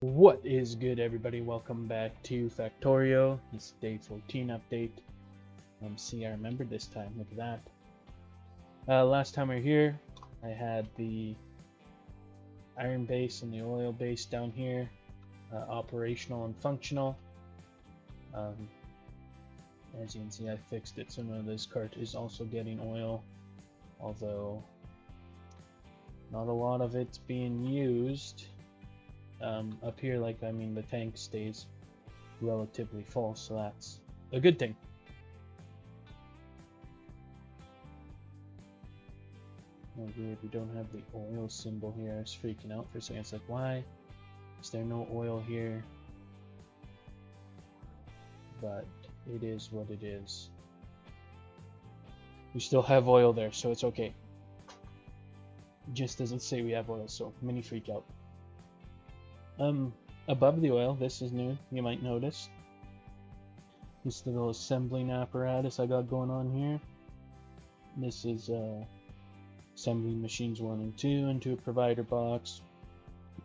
What is good, everybody? Welcome back to Factorio. It's day 14 update. See, I remembered this time. Look at that. Last time we were here, I had the iron base and the oil base down here, operational and functional. Um, as you can see, I fixed it so now this cart is also getting oil, although not a lot of it's being used. Up here, the tank stays relatively full, so that's a good thing. Oh, weird, we don't have the oil symbol here. I was freaking out for a second. It's like, why is there no oil here? But it is what it is. We still have oil there, so it's okay. It just doesn't say we have oil, so mini freak out. Above the oil, this is new, you might notice. This little assembling apparatus I got going on here. This is assembling machines 1 and 2 into a provider box,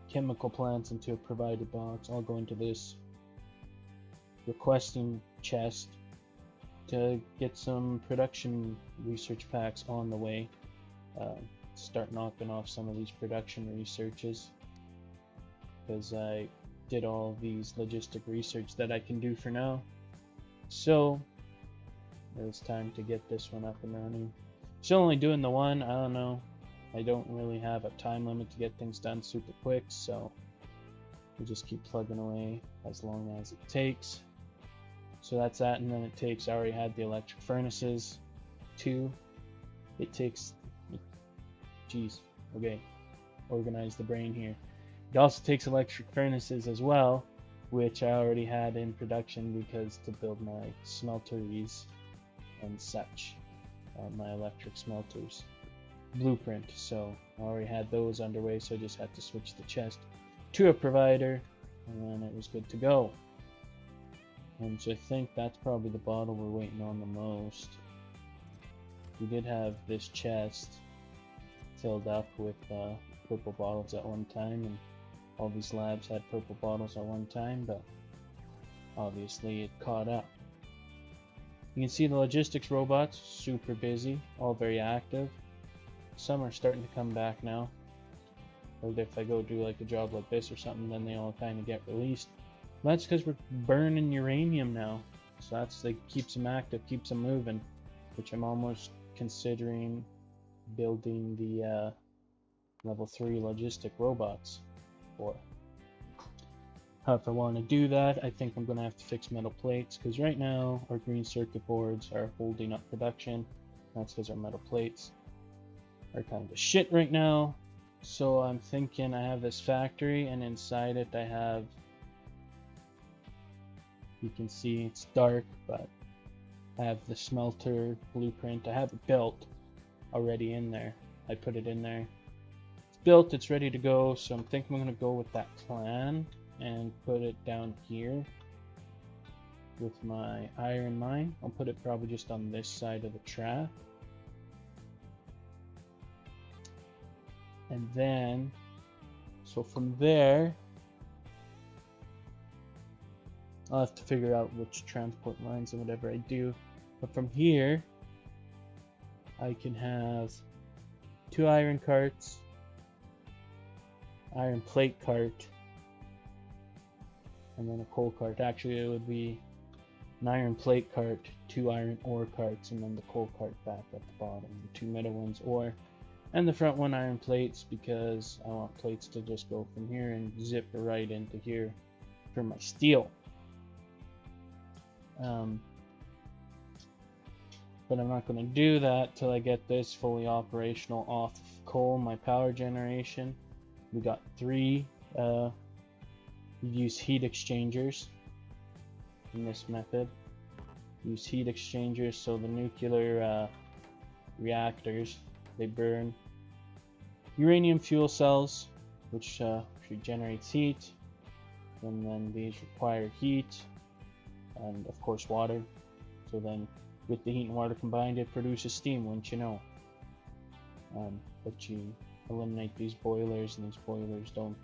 chemical plants into a provider box. I'll go into this requesting chest to get some production research packs on the way. Start knocking off some of these production researches, because I did all these logistic research that I can do for now. So it's time to get this one up and running. Still only doing the one, I don't know. I don't really have a time limit to get things done super quick, so we'll just keep plugging away as long as it takes. So that's that, and then it takes, I already had the electric furnaces, 2. It takes, geez, okay, organize the brain here. It also takes electric furnaces as well, which I already had in production because to build my smelteries and such, my electric smelters blueprint. So I already had those underway, so I just had to switch the chest to a provider, and then it was good to go. And so I think that's probably the bottle we're waiting on the most. We did have this chest filled up with purple bottles at one time, and all these labs had purple bottles at one time, but obviously it caught up. You can see the logistics robots, super busy, all very active. Some are starting to come back now. Or if I go do like a job like this or something, then they all kind of get released. That's because we're burning uranium now. So that's like keeps them active, keeps them moving, which I'm almost considering building the level 3 logistic robots for. If I want to do that, I think I'm going to have to fix metal plates, because right now our green circuit boards are holding up production. That's because our metal plates are kind of shit right now. So I'm thinking I have this factory, and inside it I have, you can see it's dark, but I have the smelter blueprint. I have it built already in there. I put it in there. It's built, it's ready to go, so I'm thinking I'm going to go with that plan and put it down here with my iron mine. I'll put it probably just on this side of the track. And then, so from there, I'll have to figure out which transport lines and whatever I do. But from here, I can have 2 iron carts, iron plate cart, and then a coal cart. Actually, it would be an iron plate cart, 2 iron ore carts, and then the coal cart back at the bottom, the 2 middle ones, and the front one iron plates, because I want plates to just go from here and zip right into here for my steel. But I'm not going to do that till I get this fully operational off coal, my power generation. We got 3 use heat exchangers in this method. Use heat exchangers so the nuclear reactors, they burn uranium fuel cells, which generates heat, and then these require heat and of course water. So then with the heat and water combined, it produces steam, wouldn't you know. But you eliminate these boilers, and these boilers don't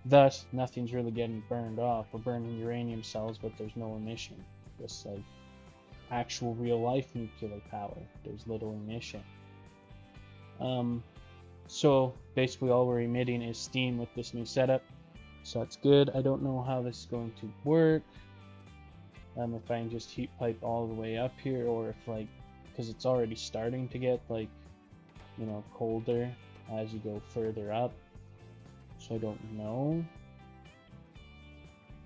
Thus, nothing's really getting burned off. We're burning uranium cells, but there's no emission. Just like actual real life nuclear power, there's little emission. So basically all we're emitting is steam with this new setup. So that's good. I don't know how this is going to work. If I can just heat pipe all the way up here, or if like, because it's already starting to get like, you know, colder as you go further up. So I don't know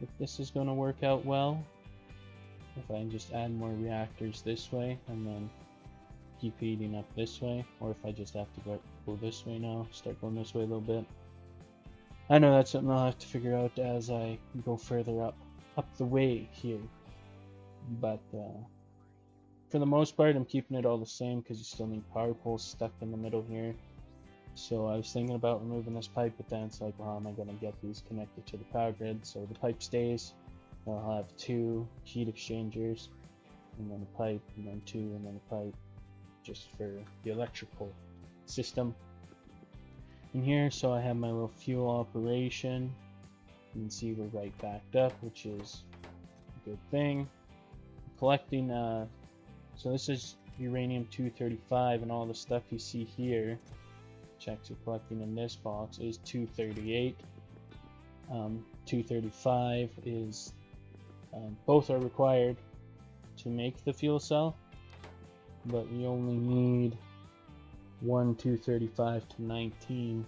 if this is going to work out well. If I can just add more reactors this way and then keep heating up this way, or if I just have to go this way now, start going this way a little bit. I know that's something I'll have to figure out as I go further up the way here. But for the most part, I'm keeping it all the same because you still need power poles stuck in the middle here. So I was thinking about removing this pipe, but then it's like, well, how am I going to get these connected to the power grid? So the pipe stays. I'll have 2 heat exchangers, and then a pipe, and then 2, and then a pipe, just for the electrical system in here. So I have my little fuel operation. You can see we're right backed up, which is a good thing. Collecting, so this is uranium-235, and all the stuff you see here, which actually collecting in this box, is 238. 235 is, both are required to make the fuel cell, but we only need 1 235 to 19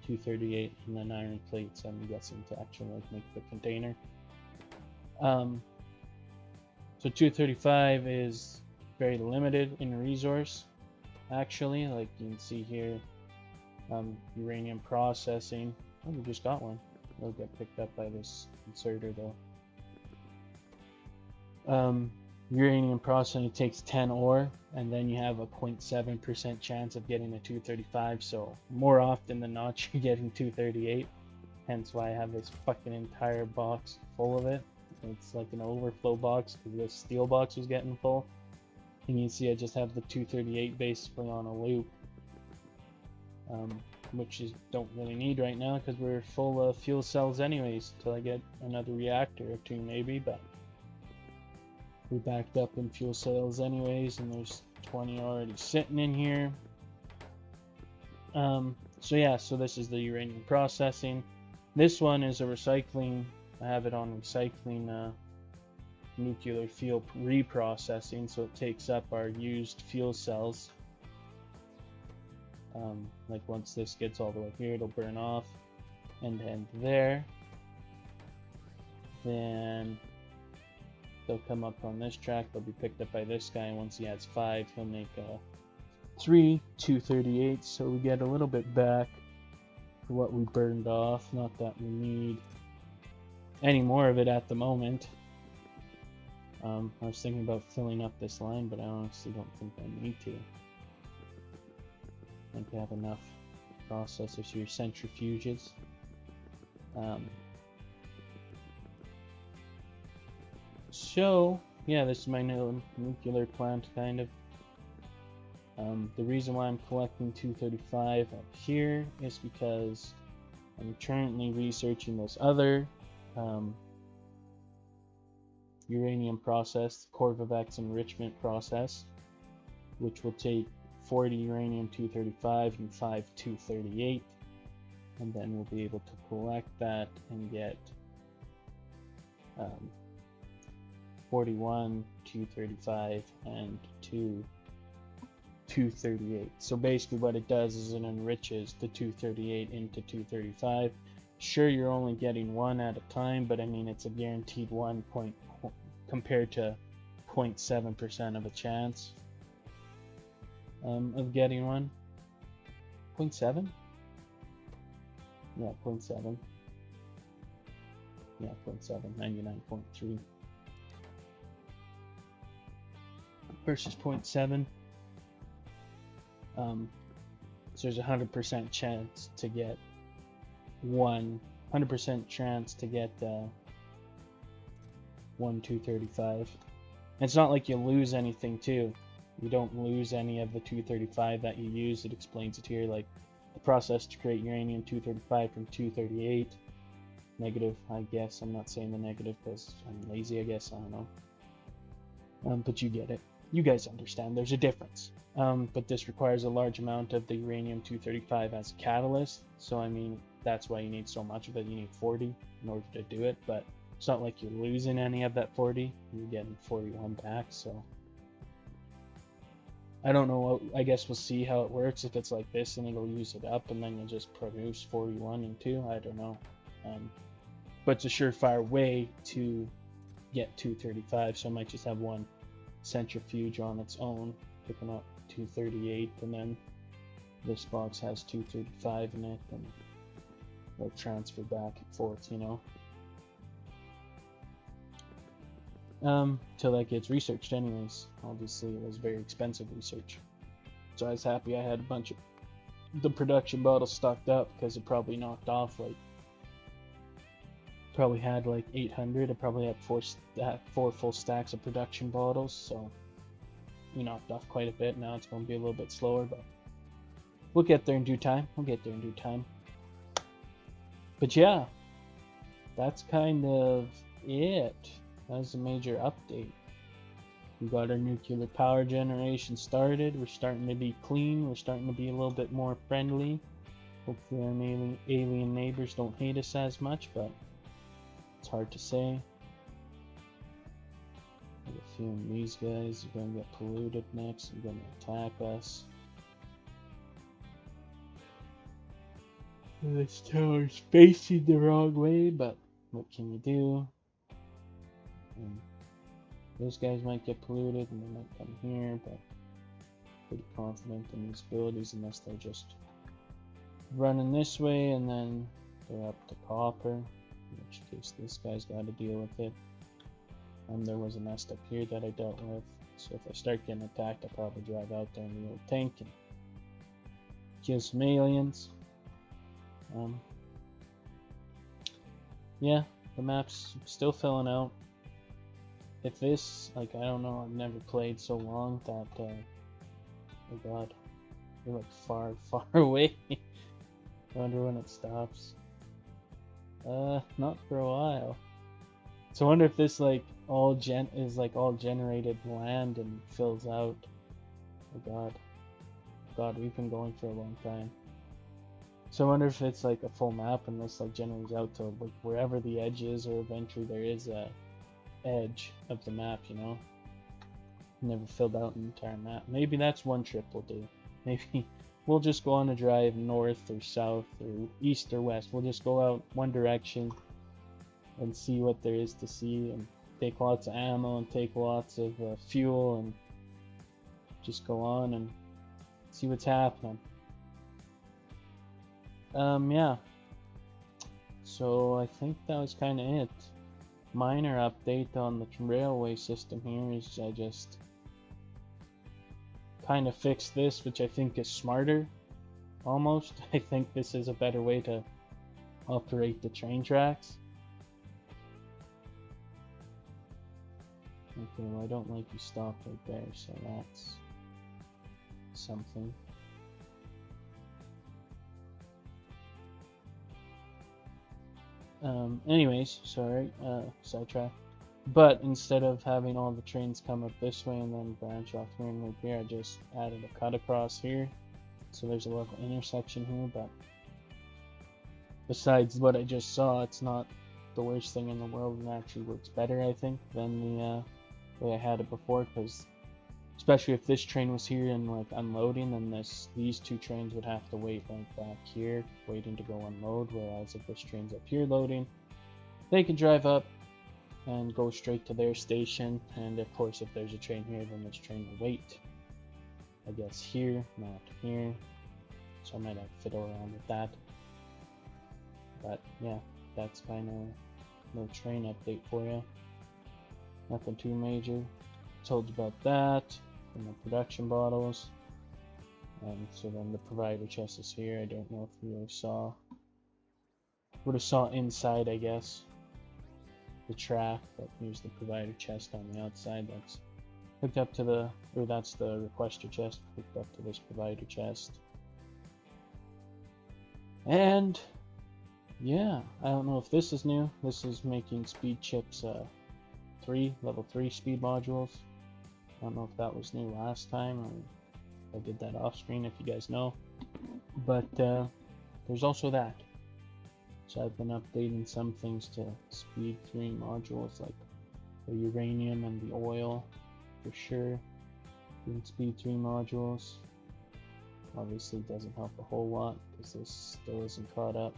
238 and then iron plates, I'm guessing, to actually like make the container. So 235 is very limited in resource, actually. Like you can see here, uranium processing. Oh, we just got one. It'll get picked up by this inserter though. Uranium processing takes 10 ore, and then you have a 0.7% chance of getting a 235. So more often than not, you're getting 238. Hence why I have this fucking entire box full of it. It's like an overflow box because the steel box was getting full. And you can see I just have the 238 basically on a loop, which is don't really need right now because we're full of fuel cells anyways until I get another reactor or 2 maybe, but we're backed up in fuel cells anyways, and there's 20 already sitting in here. So yeah, so this is the uranium processing. This one is a recycling. I have it on recycling nuclear fuel reprocessing, so it takes up our used fuel cells. Like once this gets all the way here, it'll burn off and end there. Then they'll come up on this track, they'll be picked up by this guy, and once he has 5, he'll make 3 238, so we get a little bit back for what we burned off. Not that we need any more of it at the moment. I was thinking about filling up this line, but I honestly don't think I need to. I think I have enough processors here, centrifuges. So yeah, this is my new nuclear plant, kind of. The reason why I'm collecting 235 up here is because I'm currently researching this other uranium process, Korvavex enrichment process, which will take 40 uranium-235 and 5 238, and then we'll be able to collect that and get 41 235 and 2 238. So basically what it does is it enriches the 238 into 235. Sure, you're only getting one at a time, but I mean it's a guaranteed 1 point compared to 0.7% of a chance of getting one. 0.7? Yeah, 0.7. Yeah, 0.7, 99.3 versus 0.7. So there's a 100% chance to get 100% chance to get 1 235. It's not like you lose anything too. You don't lose any of the 235 that you use. It explains it here, like the process to create uranium-235 from 238 negative, I guess. I'm not saying the negative because I'm lazy, I guess. I don't know. But you get it. You guys understand. There's a difference. But this requires a large amount of the uranium-235 as a catalyst. So, I mean, that's why you need so much of it. You need 40 in order to do it. But it's not like you're losing any of that 40. You're getting 41 back. So, I don't know. I guess we'll see how it works. If it's like this, and it'll use it up, and then you'll just produce 41 and 2. I don't know. But it's a surefire way to get 235, so I might just have one centrifuge on its own picking up 238, and then this box has 235 in it, and it'll transfer back and forth, till that gets researched anyways. Obviously it was very expensive research, so I was happy I had a bunch of the production bottles stocked up, because it probably knocked off like probably had like 800. I probably had four full stacks of production bottles, so we knocked off quite a bit. Now it's going to be a little bit slower, but we'll get there in due time. But yeah, that's kind of it. That was a major update. We got our nuclear power generation started. We're starting to be clean. We're starting to be a little bit more friendly. Hopefully our alien neighbors don't hate us as much, but it's hard to say. I have a feeling these guys are going to get polluted next. They're going to attack us. This tower's facing the wrong way, but what can you do? Those guys might get polluted and they might come here, but pretty confident in these abilities unless they're just running this way and then they're up to copper, in which case this guy's got to deal with it. There was a nest up here that I dealt with, so if I start getting attacked, I'll probably drive out there in the old tank and kill some aliens. Yeah, the map's still filling out. If this, like, I don't know, I've never played so long that, oh god, we're like far away. I wonder when it stops. Not for a while. So I wonder if this, like, all generated land and fills out. Oh god, we've been going for a long time. So I wonder if it's like a full map and this like generates out to like wherever the edge is, or eventually there is a edge of the map, Never filled out an entire map. Maybe that's one trip we'll do. Maybe we'll just go on a drive north or south or east or west. We'll just go out one direction and see what there is to see, and take lots of ammo and take lots of fuel, and just go on and see what's happening. Yeah. So I think that was kind of it. Minor update on the railway system here is I just kind of fixed this, which I think is smarter, almost. I think this is a better way to operate the train tracks. Okay, well I don't like you stopped right there, so that's something. Anyways, sorry, sidetrack. But instead of having all the trains come up this way and then branch off here and loop here, I just added a cut across here. So there's a little intersection here, but besides what I just saw, it's not the worst thing in the world, and actually works better, I think, than the way I had it before, because especially if this train was here and like unloading, then these two trains would have to wait like back here waiting to go unload, whereas if this train's up here loading, they can drive up and go straight to their station. And of course if there's a train here, then this train will wait, I guess, here, not here, so I might have to fiddle around with that. But yeah, that's kind of no train update for you. Nothing too major. Told you about that. And the production bottles. So then the provider chest is here. I don't know if you really saw. Would have saw inside, I guess, the track, but here's the provider chest on the outside. That's hooked up to the, or that's the requester chest hooked up to this provider chest. And yeah, I don't know if this is new. This is making speed chips level 3 speed modules. I don't know if that was new last time or I did that off screen, if you guys know. But there's also that. So I've been updating some things to speed 3 modules, like the uranium and the oil, for sure. In speed 3 modules. Obviously doesn't help a whole lot because this still isn't caught up.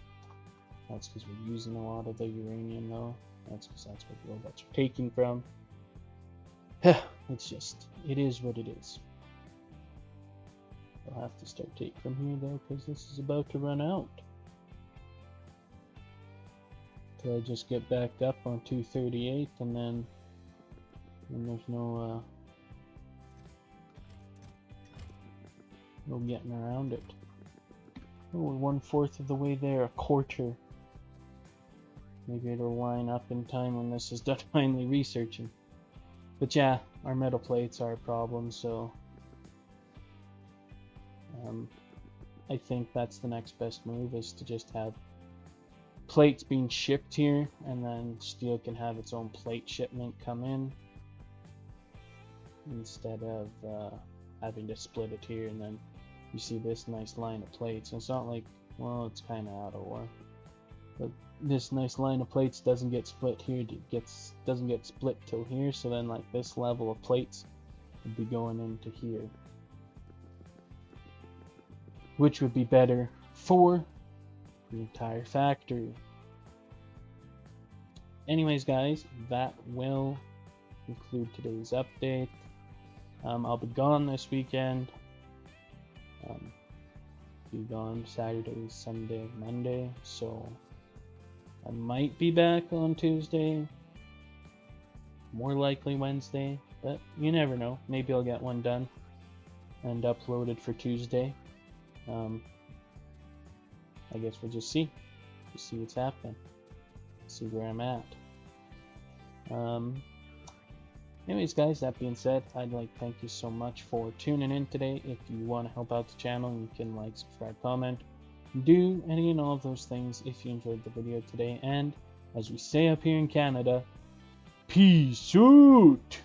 That's because we're using a lot of the uranium though. That's because that's what the robots are taking from. It's just, it is what it is. I'll have to start taking from here though, because this is about to run out. Till I just get back up on 238, and then there's no getting around it. Oh, we're 1/4 of the way there, a quarter. Maybe it'll line up in time when this is done finally researching. But yeah, our metal plates are a problem, so I think that's the next best move, is to just have plates being shipped here, and then steel can have its own plate shipment come in, instead of having to split it here. And then you see this nice line of plates, and it's not like, well, it's kind of out of war, but this nice line of plates doesn't get split here, doesn't get split till here, so then like this level of plates would be going into here, which would be better for the entire factory. Anyways guys, that will conclude today's update. I'll be gone this weekend. Be gone Saturday, Sunday, Monday, so I might be back on Tuesday, more likely Wednesday, but you never know. Maybe I'll get one done and uploaded for Tuesday. I guess we'll just see what's happening, see where I'm at. Anyways guys, that being said, I'd like to thank you so much for tuning in today. If you want to help out the channel, you can like, subscribe, comment, do any and all of those things if you enjoyed the video today. And as we say up here in Canada, peace out!